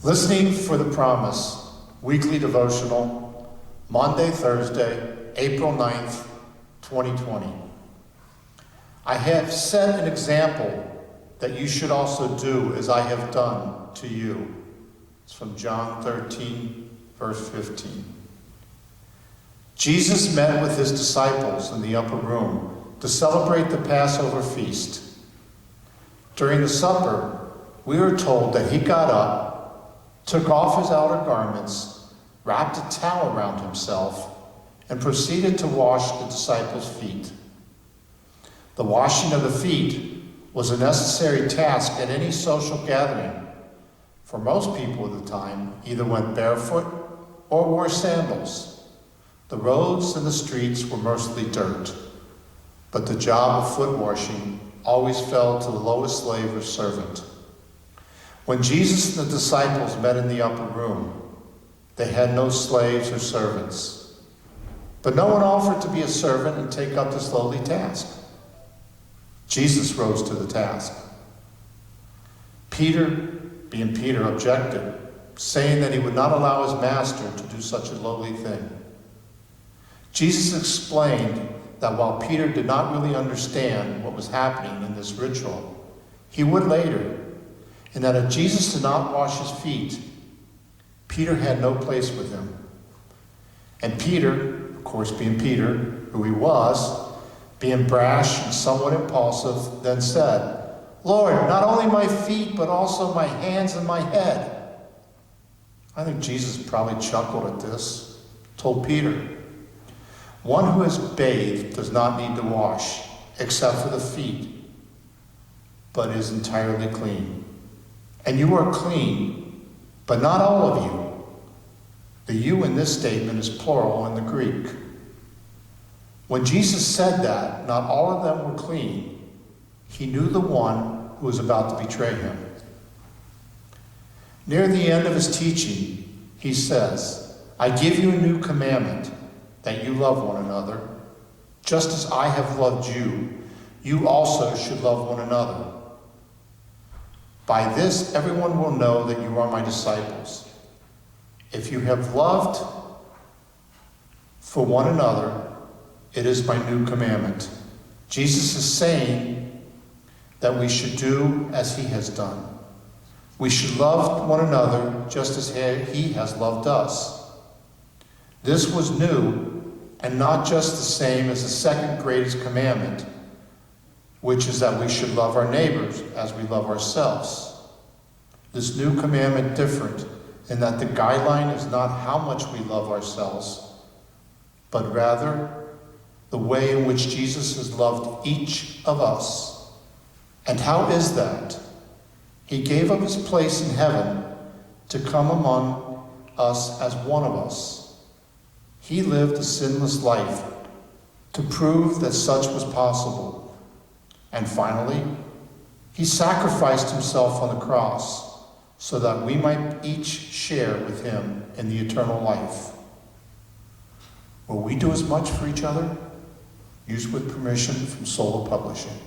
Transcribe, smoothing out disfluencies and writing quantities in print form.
Listening for the Promise, Weekly Devotional, Monday, Thursday, April 9th, 2020. I have set an example that you should also do as I have done to you. It's from John 13, verse 15. Jesus met with his disciples in the upper room to celebrate the Passover feast. During the supper, we are told that he got up, took off his outer garments, wrapped a towel around himself, and proceeded to wash the disciples' feet. The washing of the feet was a necessary task at any social gathering, for most people at the time either went barefoot or wore sandals. The roads and the streets were mostly dirt, but the job of foot washing always fell to the lowest slave or servant. When Jesus and the disciples met in the upper room, they had no slaves or servants. But no one offered to be a servant and take up this lowly task. Jesus rose to the task. Peter, being Peter, objected, saying that he would not allow his master to do such a lowly thing. Jesus explained that while Peter did not really understand what was happening in this ritual, he would later, and that if Jesus did not wash his feet, Peter had no place with him. And Peter, of course being Peter, who he was, being brash and somewhat impulsive, then said, "Lord, not only my feet, but also my hands and my head." I think Jesus probably chuckled at this, told Peter, "One who is bathed does not need to wash, except for the feet, but is entirely clean. And you are clean, but not all of you." The "you" in this statement is plural in the Greek. When Jesus said that not all of them were clean, he knew the one who was about to betray him. Near the end of his teaching, he says, "I give you a new commandment, that you love one another. Just as I have loved you, you also should love one another. By this, everyone will know that you are my disciples, if you have loved for one another. It is my new commandment." Jesus is saying that we should do as he has done. We should love one another just as he has loved us. This was new and not just the same as the second greatest commandment, which is that we should love our neighbors as we love ourselves. This new commandment different in that the guideline is not how much we love ourselves, but rather the way in which Jesus has loved each of us. And how is that? He gave up his place in heaven to come among us as one of us. He lived a sinless life to prove that such was possible. And finally, he sacrificed himself on the cross so that we might each share with him in the eternal life. Will we do as much for each other? Used with permission from Solo Publishing.